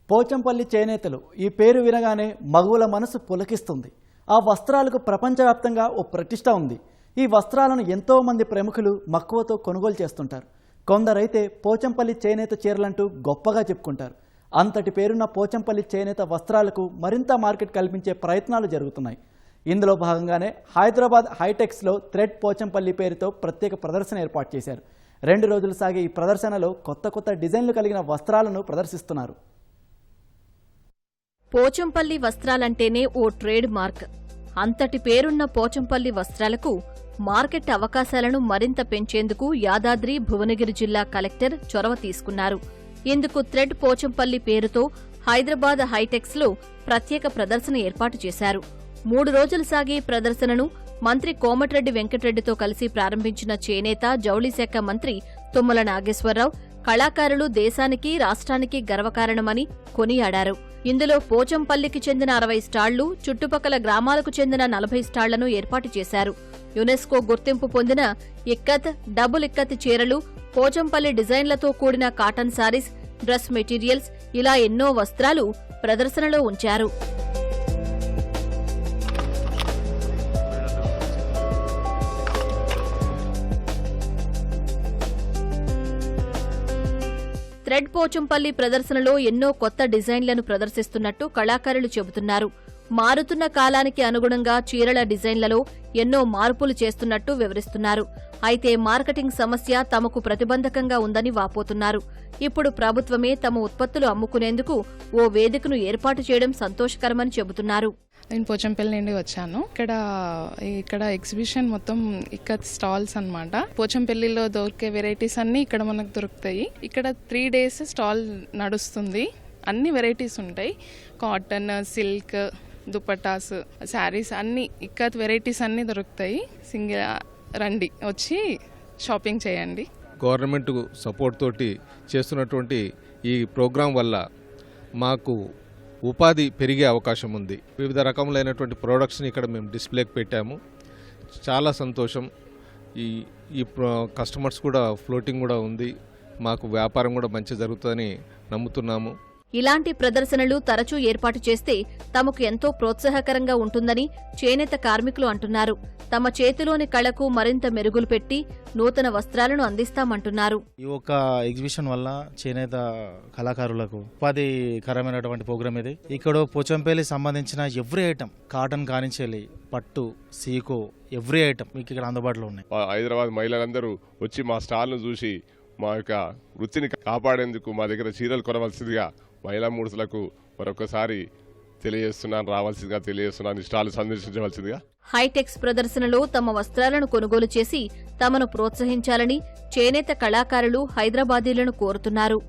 పోచంపల్లి చేనేతలు ఈ పేరు వినగానే మగువుల మనసు పులకిస్తుంది. ఆ వస్త్రాలకు ప్రపంచవ్యాప్తంగా ఓ ప్రతిష్ట ఉంది. ఈ వస్త్రాలను ఎంతో మంది ప్రముఖులు మక్కువతో కొనుగోలు చేస్తుంటారు. కొందరైతే పోచంపల్లి చేనేత చీరలంటూ గొప్పగా చెప్పుకుంటారు. అంతటి పేరున్న పోచంపల్లి చేనేత వస్త్రాలకు మరింత మార్కెట్ కల్పించే ప్రయత్నాలు జరుగుతున్నాయి. ఇందులో భాగంగానే హైదరాబాద్ హైటెక్స్లో థ్రెడ్ పోచంపల్లి పేరుతో ప్రత్యేక ప్రదర్శన ఏర్పాటు చేశారు. 2 రోజులు సాగే ఈ ప్రదర్శనలో కొత్త డిజైన్లు కలిగిన వస్త్రాలను ప్రదర్శిస్తున్నారు. పోచంపల్లి వస్త్రాలంటేనే ఓ ట్రేడ్ మార్క్. అంతటి పేరున్న పోచంపల్లి వస్త్రాలకు మార్కెట్ అవకాశాలను మరింత పెంచేందుకు యాదాద్రి భువనగిరి జిల్లా కలెక్టర్ చొరవ తీసుకున్నారు. ఇందుకు థ్రెడ్ పోచంపల్లి పేరుతో హైదరాబాద్ హైటెక్స్లో ప్రత్యేక ప్రదర్శన ఏర్పాటు చేశారు. 3 రోజులు సాగే ప్రదర్శనను మంత్రి కోమటిరెడ్డి వెంకటరెడ్డితో కలిసి ప్రారంభించిన చేనేత జౌళి శాఖ మంత్రి తుమ్మల నాగేశ్వరరావు కళాకారులు దేశానికి రాష్ట్రానికి గర్వకారణమని కొనియాడారు. ఇందులో పోచంపల్లికి చెందిన 60 స్టాళ్లు, చుట్టుపక్కల గ్రామాలకు చెందిన 40 స్టాళ్లను ఏర్పాటు చేశారు. యునెస్కో గుర్తింపు పొందిన ఇక్కత్, డబుల్ ఇక్కత్ చీరలు, పోచంపల్లి డిజైన్లతో కూడిన కాటన్ సారీస్, డ్రెస్ మెటీరియల్స్ ఇలా ఎన్నో వస్త్రాలు ప్రదర్శనలో ఉంచారు. థ్రెడ్ పోచంపల్లి ప్రదర్శనలో ఎన్నో కొత్త డిజైన్లను ప్రదర్శిస్తున్నట్టు కళాకారులు చెబుతున్నారు. మారుతున్న కాలానికి అనుగుణంగా చీరల డిజైన్లలో ఎన్నో మార్పులు చేస్తున్నట్టు వివరిస్తున్నారు. అయితే మార్కెటింగ్ సమస్య తమకు ప్రతిబంధకంగా ఉందని వాపోతున్నారు. ఇప్పుడు ప్రభుత్వమే తమ ఉత్పత్తులు అమ్ముకునేందుకు ఓ వేదికను ఏర్పాటు చేయడం సంతోషకరమని చెబుతున్నారు. నేను పోచంపల్లి నుండి వచ్చాను. ఇక్కడ ఎగ్జిబిషన్ మొత్తం ఇక్కత్ స్టాల్స్ అన్నమాట. పోచంపల్లిలో దొరికే వెరైటీస్ అన్ని ఇక్కడ మనకు దొరుకుతాయి. ఇక్కడ 3 days స్టాల్ నడుస్తుంది. అన్ని వెరైటీస్ ఉంటాయి. కాటన్, సిల్క్, దుపట్టాస్, శారీస్ అన్ని ఇక్కత్ వెరైటీస్ అన్ని దొరుకుతాయి. రండి, వచ్చి షాపింగ్ చేయండి. గవర్నమెంట్ సపోర్ట్ తోటి చేస్తున్నటువంటి ఈ ప్రోగ్రాం వల్ల మాకు ఉపాధి పెరిగే అవకాశం ఉంది. వివిధ రకములైనటువంటి ప్రోడక్ట్స్ని ఇక్కడ మేము డిస్ప్లేకి పెట్టాము. చాలా సంతోషం. ఈ కస్టమర్స్ కూడా ఫ్లోటింగ్ కూడా ఉంది. మాకు వ్యాపారం కూడా మంచి జరుగుతుందని నమ్ముతున్నాము. ఇలాంటి ప్రదర్శనలు తరచూ ఏర్పాటు చేస్తే తమకు ఎంతో ప్రోత్సాహకరంగా ఉంటుందని చేనేత కార్మికులు అంటున్నారు. తమ చేతిలోని కళకు మరింత మెరుగులు పెట్టి నూతన వస్త్రాలను అందిస్తామంటున్నారు. ఈ ఒక ఎగ్జిబిషన్ వల్ల చేనేత కళాకారులకు ఉపాధికరమైనటువంటి ప్రోగ్రామ్ ఇది. ఇక్కడ పోచంపల్లి సంబంధించిన ఎవ్రీ ఐటమ్, కాటన్ కానించేలి, పట్టు, సీకో, ఎవ్రీ ఐటమ్ మీకు ఇక్కడ అందుబాటులో ఉన్నాయి. హైదరాబాద్ మహిళలందరూ వచ్చి మా స్టాల్ను చూసి మా యొక్క వృత్తిని కాపాడేందుకు మా దగ్గర చీరలు కొనవలసిందిగా మహిళా మూర్తులకు మరొకసారి తెలియజేస్తున్నాను. స్టాల్ సందర్శించవలసిందిగా. హైటెక్స్ ప్రదర్శనలో తమ వస్త్రాలను కొనుగోలు చేసి తమను ప్రోత్సహించాలని చేనేత కళాకారులు హైదరాబాదీలను కోరుతున్నారు.